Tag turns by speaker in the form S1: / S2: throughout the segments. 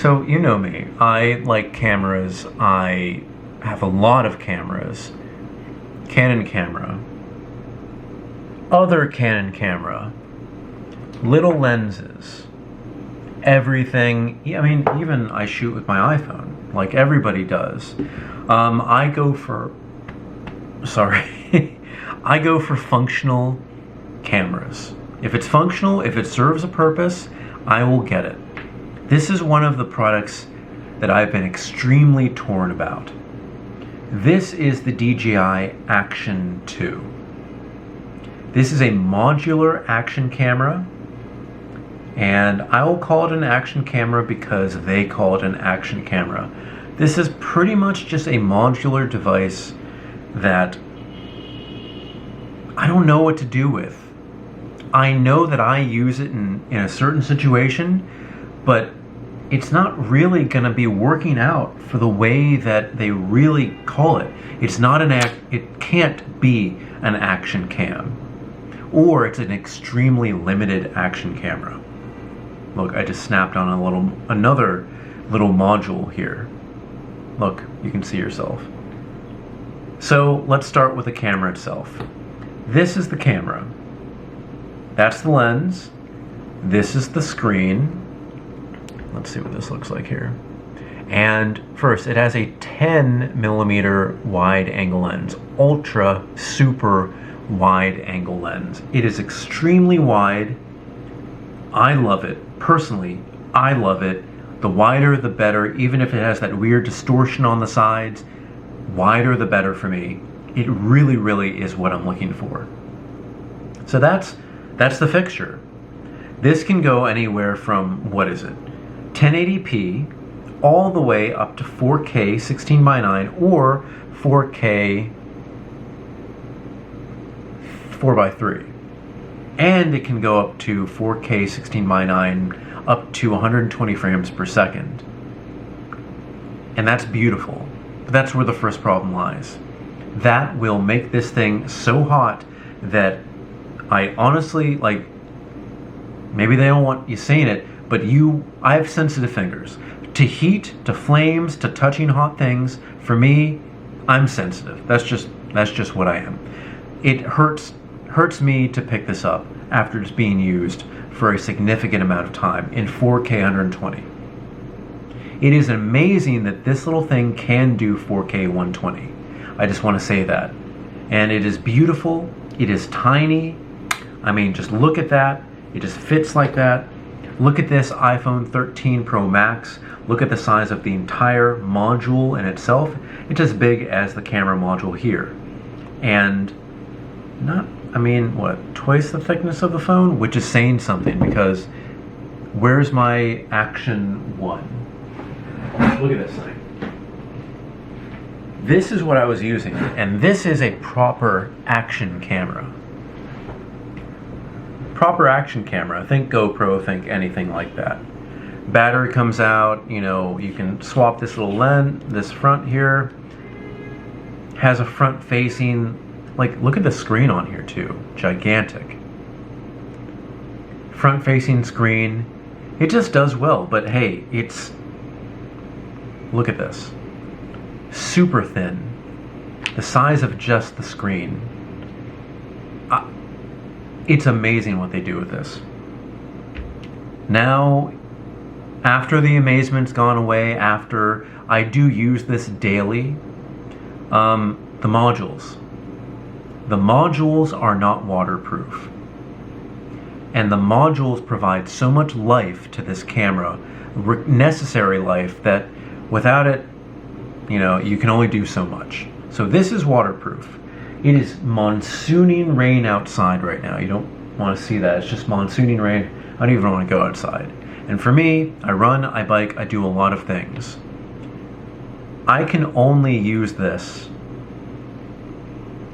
S1: So you know me, I like cameras. I have a lot of cameras. Canon camera, other Canon camera, little lenses, everything. I mean, even I shoot with my iPhone, like everybody does. I go for functional cameras. If it's functional, if it serves a purpose, I will get it. This is one of the products that I've been extremely torn about. This is the DJI Action 2. This is a modular action camera, and I will call it an action camera because they call it an action camera. This is pretty much just a modular device that I don't know what to do with. I know that I use it in a certain situation, but it's not really going to be working out for the way that they really call it. It's not it can't be an action cam, or it's an extremely limited action camera. Look, I just snapped on another little module here. Look, you can see yourself. So let's start with the camera itself. This is the camera. That's the lens. This is the screen. Let's see what this looks like here. And first, it has a 10mm wide angle lens, ultra super wide angle lens. It is extremely wide. I love it. Personally, I love it. The wider the better, even if it has that weird distortion on the sides, wider the better for me. It really, really is what I'm looking for. So that's the fixture. This can go anywhere from, what is it, 1080p all the way up to 4K 16:9 or 4K 4:3. And it can go up to 4K 16:9 up to 120 frames per second. And that's beautiful. But that's where the first problem lies. That will make this thing so hot that I honestly, like, maybe they don't want you saying it, but I have sensitive fingers. To heat, to flames, to touching hot things, for me, I'm sensitive. That's just what I am. It hurts me to pick this up after it's being used for a significant amount of time in 4K 120. It is amazing that this little thing can do 4K 120. I just want to say that. And it is beautiful. It is tiny. I mean, just look at that. It just fits like that. Look at this iPhone 13 Pro Max. Look at the size of the entire module in itself. It's as big as the camera module here. And twice the thickness of the phone, which is saying something, because where's my Action 1? Look at this thing. This is what I was using, and this is a proper action camera. Proper action camera. Think GoPro, think anything like that. Battery comes out, you can swap this little lens, this front here. Has a front facing, like, look at the screen on here too. Gigantic. Front facing screen. It just does well, but hey, look at this. Super thin. The size of just the screen. It's amazing what they do with this. Now, after the amazement's gone away, after I do use this daily, the modules. The modules are not waterproof. And the modules provide so much life to this camera, necessary life, that without it, you can only do so much. So this is waterproof. It is monsooning rain outside right now. You don't want to see that. It's just monsooning rain. I don't even want to go outside. And for me, I run, I bike, I do a lot of things. I can only use this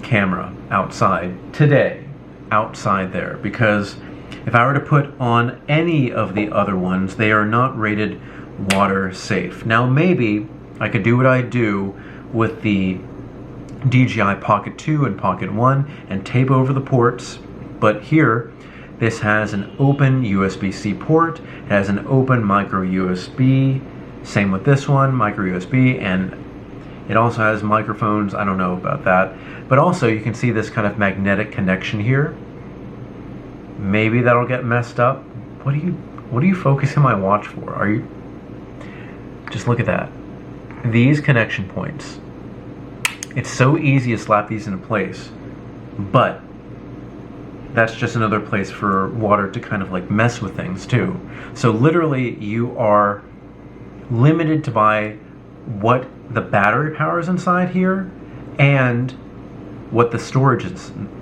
S1: camera outside today, outside there, because if I were to put on any of the other ones, they are not rated water safe. Now maybe I could do what I do with the DJI Pocket 2 and Pocket 1 and tape over the ports, but here this has an open USB-C port, it has an open micro USB Same with this one, micro USB, and it also has microphones. I don't know about that. But also you can see this kind of magnetic connection here. Maybe that'll get messed up. What are you focusing my watch for? Are you... Just look at that. These connection points. It's so easy to slap these into place, but that's just another place for water to kind of like mess with things too. So literally you are limited to by what the battery power is inside here and what the storage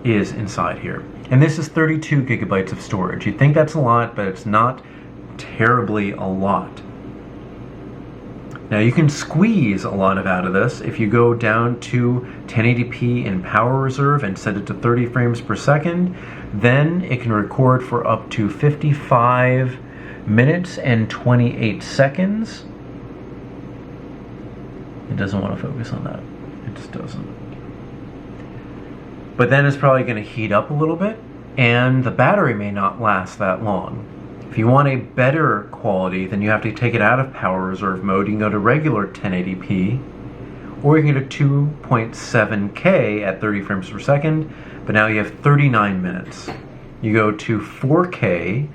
S1: is inside here. And this is 32 gigabytes of storage. You'd think that's a lot, but it's not terribly a lot. Now you can squeeze a lot out of this if you go down to 1080p in power reserve and set it to 30 frames per second. Then it can record for up to 55 minutes and 28 seconds. It doesn't want to focus on that. It just doesn't. But then it's probably going to heat up a little bit, and the battery may not last that long. If you want a better quality, then you have to take it out of power reserve mode. You can go to regular 1080p, or you can go to 2.7K at 30 frames per second, but now you have 39 minutes. You go to 4K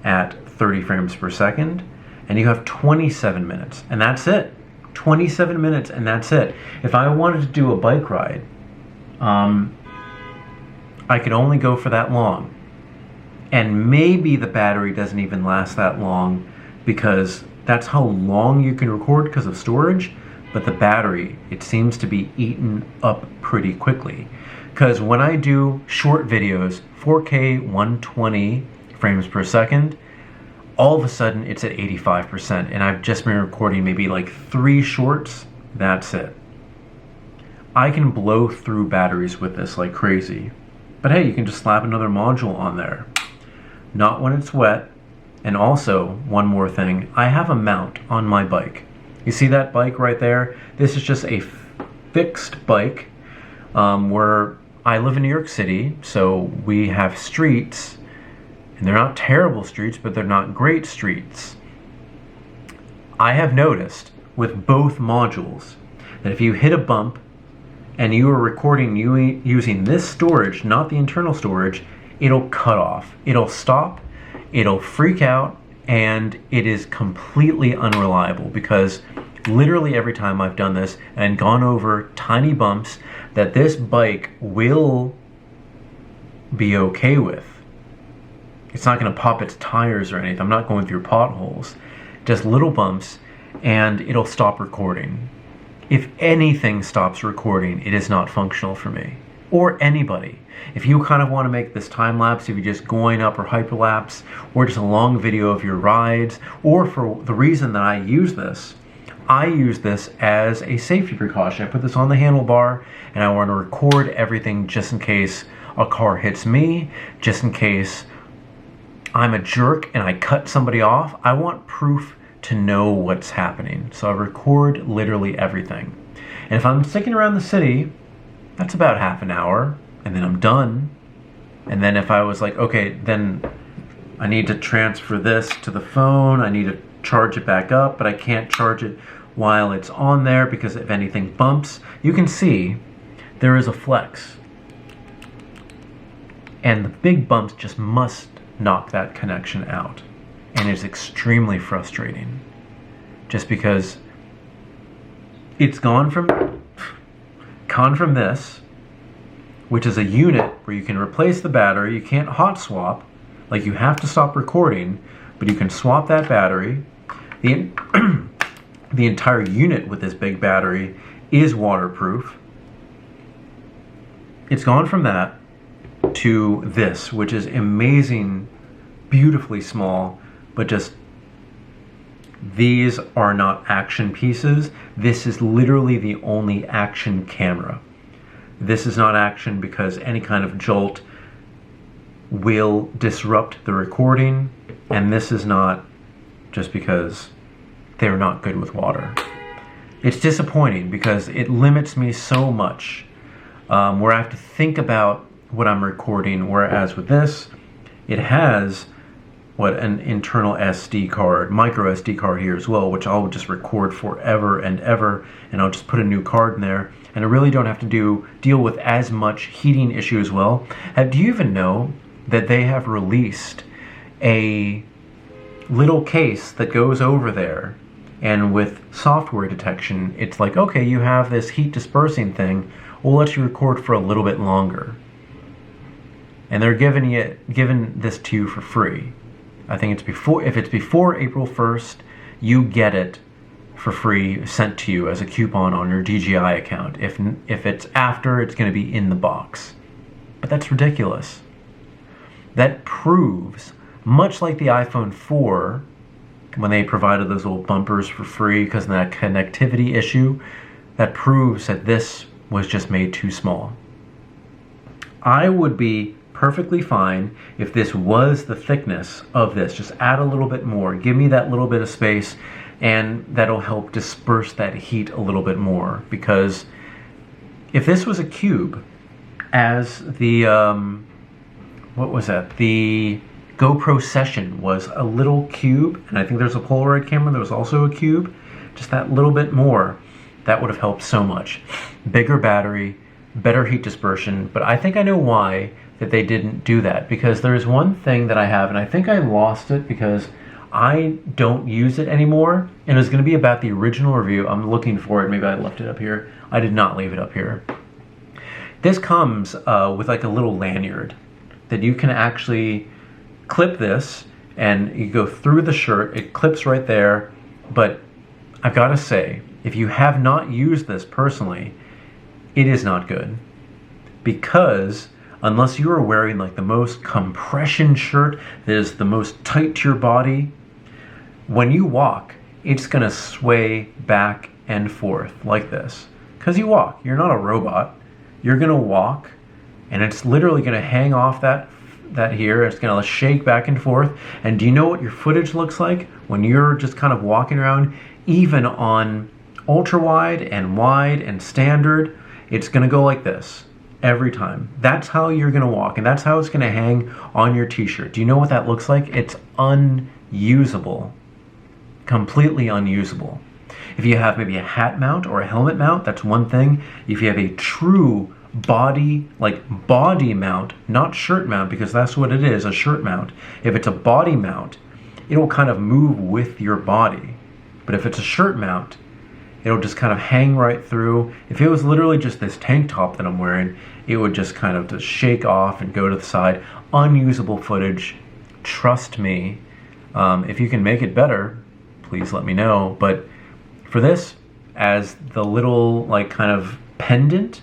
S1: at 30 frames per second, and you have 27 minutes, and that's it. 27 minutes, and that's it. If I wanted to do a bike ride, I could only go for that long. And maybe the battery doesn't even last that long because that's how long you can record because of storage. But the battery, it seems to be eaten up pretty quickly. Because when I do short videos, 4K 120 frames per second, all of a sudden it's at 85%. And I've just been recording maybe like 3 shorts. That's it. I can blow through batteries with this like crazy. But hey, you can just slap another module on there. Not when it's wet. And also, one more thing, I have a mount on my bike. You see that bike right there? This is just a fixed bike where I live in New York City, so we have streets, and they're not terrible streets, but they're not great streets. I have noticed with both modules that if you hit a bump and you are recording using this storage, not the internal storage, it'll cut off. It'll stop, it'll freak out, and it is completely unreliable because literally every time I've done this and gone over tiny bumps that this bike will be okay with. It's not going to pop its tires or anything. I'm not going through potholes. Just little bumps, and it'll stop recording. If anything stops recording, it is not functional for me. Or anybody. If you kind of want to make this time lapse, if you're just going up or hyperlapse, or just a long video of your rides, or for the reason that I use this as a safety precaution. I put this on the handlebar, and I want to record everything just in case a car hits me, just in case I'm a jerk and I cut somebody off. I want proof to know what's happening. So I record literally everything. And if I'm sticking around the city, that's about half an hour, and then I'm done. And then if I was like, okay, then I need to transfer this to the phone, I need to charge it back up, but I can't charge it while it's on there because if anything bumps, you can see there is a flex. And the big bumps just must knock that connection out. And it's extremely frustrating. Just because it's gone from this, which is a unit where you can replace the battery. You can't hot swap, like you have to stop recording, but you can swap that battery. The entire unit with this big battery is waterproof. It's gone from that to this, which is amazing, beautifully small, but just these are not action pieces. This is literally the only action camera. This is not action because any kind of jolt will disrupt the recording, and this is not just because they're not good with water. It's disappointing because it limits me so much where I have to think about what I'm recording, whereas with this, it has an internal SD card, micro SD card here as well, which I'll just record forever and ever, and I'll just put a new card in there, and I really don't have to deal with as much heating issue as well. Do you even know that they have released a little case that goes over there, and with software detection, it's like, okay, you have this heat dispersing thing, we'll let you record for a little bit longer. And they're giving this to you for free. I think if it's before April 1st, you get it for free sent to you as a coupon on your DJI account. If it's after, it's going to be in the box. But that's ridiculous. That proves, much like the iPhone 4, when they provided those little bumpers for free because of that connectivity issue, that proves that this was just made too small. I would be perfectly fine if this was the thickness of this. Just add a little bit more. Give me that little bit of space, and that'll help disperse that heat a little bit more. Because if this was a cube, as the what was that? The GoPro Session was a little cube, and I think there's a Polaroid camera that was also a cube. Just that little bit more, that would have helped so much. Bigger battery, better heat dispersion, but I think I know why that they didn't do that, because there's one thing that I have, and I think I lost it because I don't use it anymore, and it's going to be about the original review. I'm looking for it. Maybe I left it up here. I did not leave it up here. This comes with like a little lanyard that you can actually clip this, and you go through the shirt. It clips right there, but I've got to say, if you have not used this personally, it is not good, because unless you are wearing like the most compression shirt that is the most tight to your body, when you walk, it's going to sway back and forth like this. Because you walk. You're not a robot. You're going to walk, and it's literally going to hang off that here. It's going to shake back and forth. And do you know what your footage looks like when you're just kind of walking around, even on ultra wide and standard? It's going to go like this every time. That's how you're going to walk, and that's how it's going to hang on your t-shirt. Do you know what that looks like? It's unusable. Completely unusable. If you have maybe a hat mount or a helmet mount, that's one thing. If you have a true body mount, not shirt mount, because that's what it is, a shirt mount. If it's a body mount, it will kind of move with your body. But if it's a shirt mount, it'll just kind of hang right through. If it was literally just this tank top that I'm wearing, it would just kind of just shake off and go to the side. Unusable footage. Trust me. If you can make it better, please let me know. But for this, as the little like kind of pendant,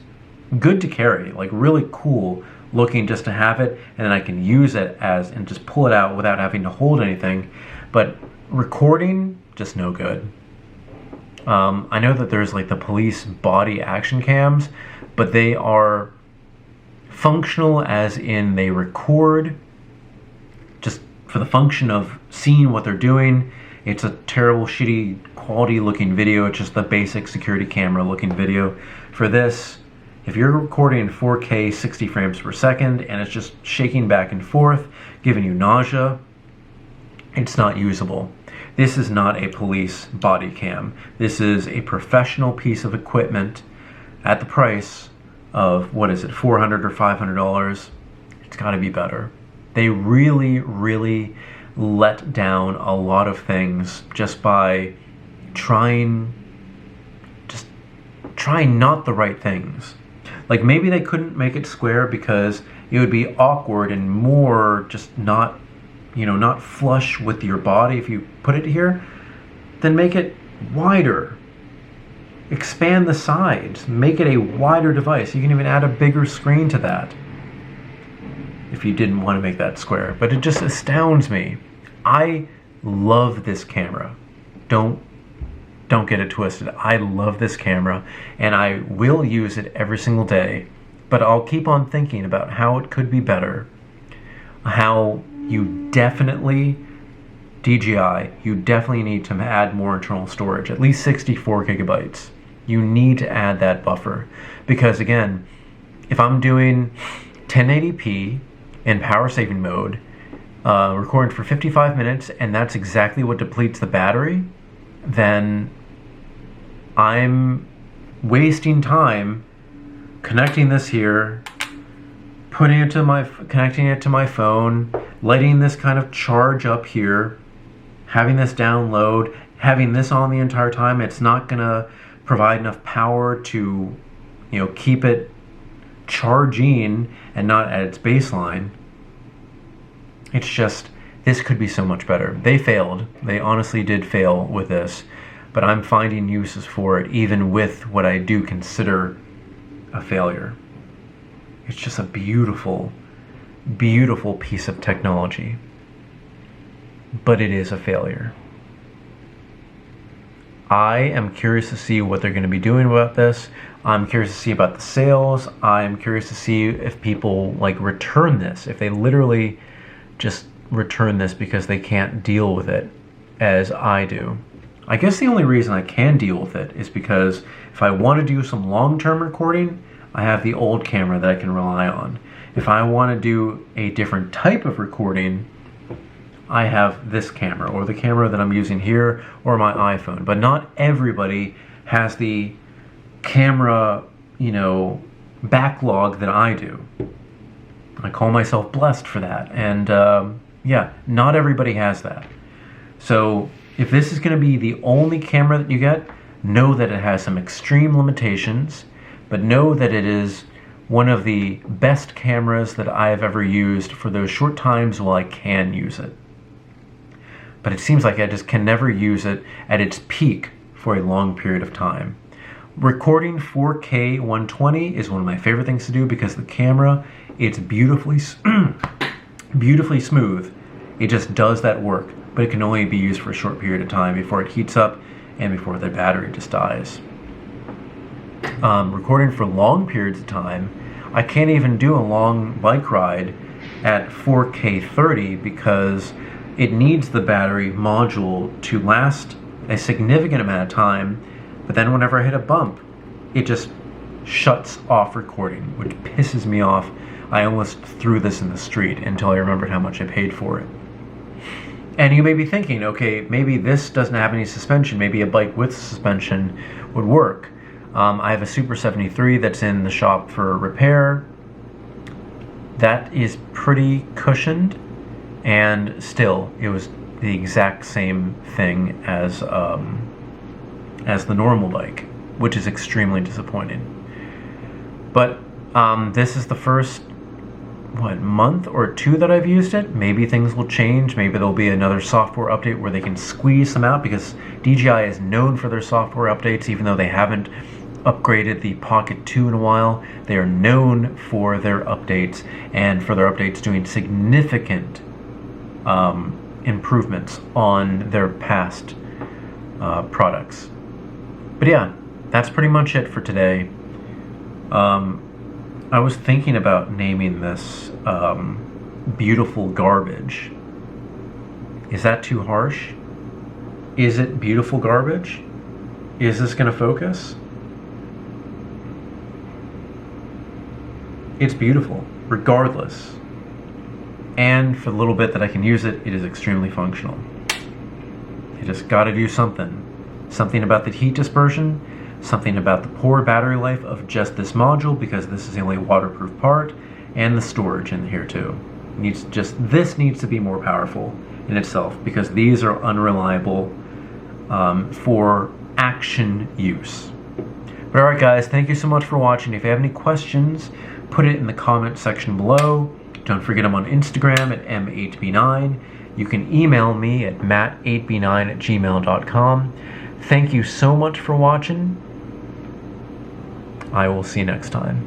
S1: good to carry, like really cool looking just to have it, and then I can use it and just pull it out without having to hold anything. But recording, just no good. I know that there's like the police body action cams, but they are functional as in they record just for the function of seeing what they're doing. It's a terrible, shitty quality looking video. It's just the basic security camera looking video. For this, if you're recording 4K 60 frames per second and it's just shaking back and forth, giving you nausea, it's not usable. This is not a police body cam. This is a professional piece of equipment at the price of, what is it, $400 or $500? It's got to be better. They really, really let down a lot of things just by trying not the right things. Like maybe they couldn't make it square because it would be awkward and more just not flush with your body if you put it here. Then make it wider. Expand the sides. Make it a wider device. You can even add a bigger screen to that if you didn't want to make that square. But it just astounds me. I love this camera. Don't get it twisted. I love this camera, and I will use it every single day. But I'll keep on thinking about how it could be better. How you definitely, DJI, you definitely need to add more internal storage, at least 64 gigabytes. You need to add that buffer. Because again, if I'm doing 1080p in power saving mode, recording for 55 minutes, and that's exactly what depletes the battery, then I'm wasting time connecting this here, connecting it to my phone, letting this kind of charge up here, having this download, having this on the entire time. It's not gonna provide enough power to, keep it charging and not at its baseline. It's just, this could be so much better. They failed. They honestly did fail with this, but I'm finding uses for it even with what I do consider a failure. It's just a beautiful, beautiful piece of technology, but it is a failure. I am curious to see what they're going to be doing about this. I'm curious to see about the sales. I'm curious to see if people return this, if they literally just return this because they can't deal with it as I do. I guess the only reason I can deal with it is because if I want to do some long-term recording, I have the old camera that I can rely on. If I want to do a different type of recording, I have this camera or the camera that I'm using here or my iPhone. But not everybody has the camera, backlog that I do. I call myself blessed for that. And yeah, not everybody has that. So if this is going to be the only camera that you get, know that it has some extreme limitations, but know that it is one of the best cameras that I have ever used for those short times while I can use it. But it seems like I just can never use it at its peak for a long period of time. Recording 4K 120 is one of my favorite things to do because the camera, it's beautifully smooth. It just does that work, but it can only be used for a short period of time before it heats up and before the battery just dies. Recording for long periods of time, I can't even do a long bike ride at 4K 30 because it needs the battery module to last a significant amount of time, but then whenever I hit a bump, it just shuts off recording, which pisses me off. I almost threw this in the street until I remembered how much I paid for it. And you may be thinking, okay, maybe this doesn't have any suspension. Maybe a bike with suspension would work. I have a Super 73 that's in the shop for repair. That is pretty cushioned, and still, it was the exact same thing as the normal bike, which is extremely disappointing. But this is the first month or two that I've used it. Maybe things will change. Maybe there'll be another software update where they can squeeze them out, because DJI is known for their software updates. Even though they haven't upgraded the Pocket 2 in a while, they are known for their updates, and for their updates doing significant improvements on their past products. But yeah, that's pretty much it for today. I was thinking about naming this Beautiful Garbage. Is that too harsh? Is it beautiful garbage? Is this going to focus? It's beautiful, regardless. And for the little bit that I can use it, it is extremely functional. You just got to do something. Something about the heat dispersion, something about the poor battery life of just this module, because this is the only waterproof part, and the storage in here too. This needs to be more powerful in itself, because these are unreliable for action use. But alright guys, thank you so much for watching. If you have any questions, put it in the comment section below. Don't forget I'm on Instagram at m8b9. You can email me at matt8b9@gmail.com. Thank you so much for watching. I will see you next time.